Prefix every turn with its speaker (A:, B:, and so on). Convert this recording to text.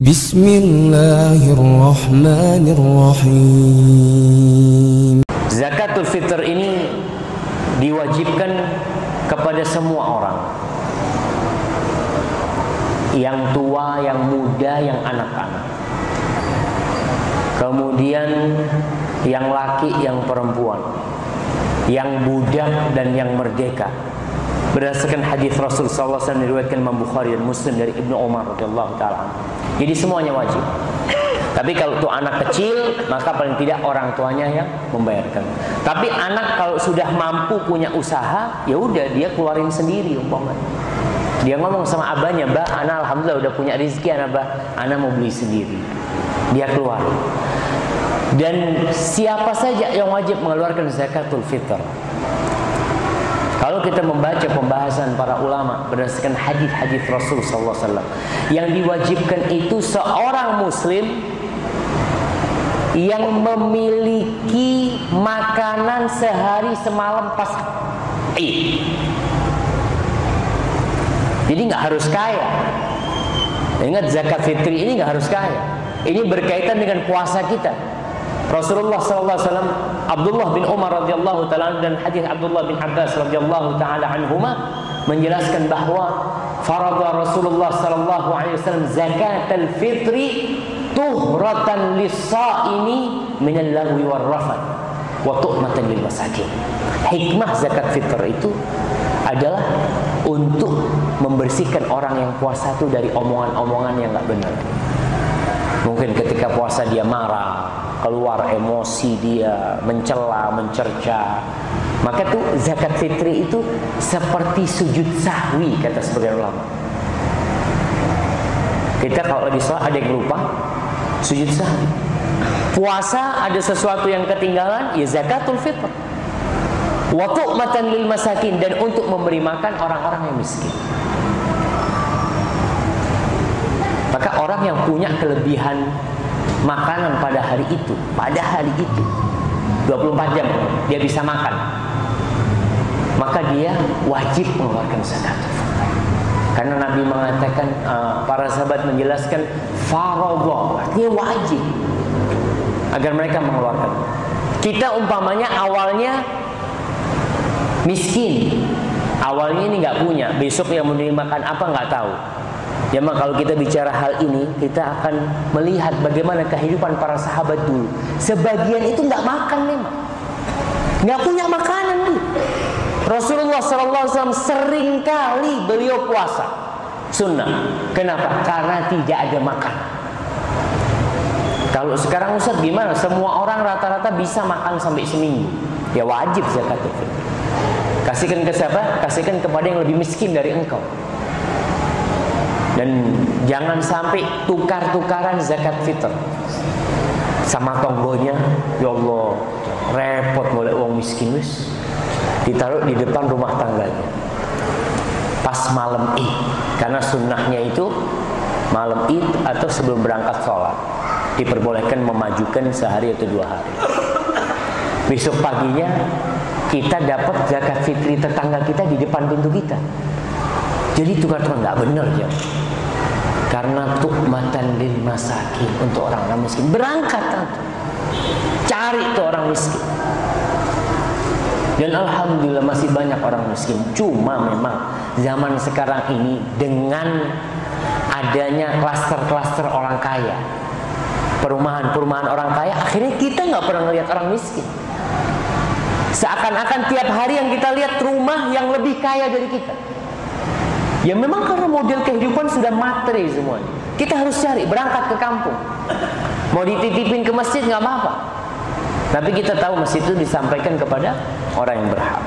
A: Bismillahirrahmanirrahim.
B: Zakatul fitr ini diwajibkan kepada semua orang, yang tua, yang muda, yang anak-anak, kemudian yang laki, yang perempuan, yang budak dan yang merdeka, berdasarkan hadis Rasul sallallahu alaihi wasallam diriwayatkan Imam Bukhari dan Muslim dari Ibnu Umar radhiyallahu taala. Jadi semuanya wajib. Tapi kalau itu anak kecil, maka paling tidak orang tuanya yang membayarkan. Tapi anak kalau sudah mampu punya usaha, ya udah dia keluarin sendiri umpamanya. Dia ngomong sama abahnya, "Bah, anak alhamdulillah udah punya rezeki, anak mau beli sendiri." Dia keluar. Dan siapa saja yang wajib mengeluarkan zakatul fitr? Kalau kita membaca pembahasan para ulama berdasarkan hadis-hadis Rasul sallallahu alaihi wasallam, yang diwajibkan itu seorang muslim yang memiliki makanan sehari semalam pas Id. Jadi nggak harus kaya. Ingat, zakat fitri ini nggak harus kaya. Ini berkaitan dengan puasa kita. Rasulullah sallallahu alaihi wasallam, Abdullah bin Umar radhiyallahu taala dan hadis Abdullah bin Abbas radhiyallahu taala anhuma menjelaskan bahwa farada Rasulullah sallallahu alaihi wasallam zakatul fitri tuhratan lis-shaimi min al-lagwi war-rafath wa tu'matan lil masakin. Hikmah zakat fitr itu adalah untuk membersihkan orang yang puasa itu dari omongan-omongan yang enggak benar. Mungkin ketika puasa dia marah, keluar emosi dia, mencela, mencerca. Maka tuh zakat fitri itu seperti sujud sahwi, kata sebagian ulama. Kita kalau lagi sholat ada yang lupa, sujud sahwi. Puasa ada sesuatu yang ketinggalan, ya zakatul fitr. Wa tu'matan lil masakin, dan untuk memberi makan orang-orang yang miskin. Maka orang yang punya kelebihan makanan pada hari itu 24 jam dia bisa makan, maka dia wajib mengeluarkan zakat. Karena Nabi mengatakan, para sahabat menjelaskan faradha, artinya wajib agar mereka mengeluarkan. Kita umpamanya awalnya miskin, awalnya ini nggak punya, besok yang mau dimakan apa nggak tahu. Ya, maka kalau kita bicara hal ini, kita akan melihat bagaimana kehidupan para sahabat dulu. Sebagian itu nggak makan memang, nggak punya makanan dulu. Rasulullah SAW sering kali beliau puasa sunnah. Kenapa? Karena tidak ada makan. Kalau sekarang Ustaz gimana? Semua orang rata-rata bisa makan sampai seminggu. Ya wajib zakat fitr. Kasihkan ke siapa? Kasihkan kepada yang lebih miskin dari engkau. Dan jangan sampai tukar-tukaran zakat fitr sama tonggonya. Ya Allah, repot golek uang miskin wis. Ditaruh di depan rumah tangganya pas malam Id, karena sunnahnya itu malam Id atau sebelum berangkat sholat diperbolehkan memajukan sehari atau 2 hari. Besok paginya kita dapat zakat fitri tetangga kita di depan pintu kita. Jadi tukar-tukar nggak benar ya. Karena tu'matan lil masakin, untuk orang-orang miskin. Berangkat tante, cari tuh orang miskin. Dan alhamdulillah masih banyak orang miskin. Cuma memang zaman sekarang ini dengan adanya klaster-klaster orang kaya, perumahan-perumahan orang kaya, akhirnya kita nggak pernah ngelihat orang miskin. Seakan-akan tiap hari yang kita lihat rumah yang lebih kaya dari kita. Ya memang karena model kehidupan sudah matre semuanya. Kita harus cari, berangkat ke kampung. Mau dititipin ke masjid nggak apa-apa. Tapi kita tahu masjid itu disampaikan kepada orang yang berhak.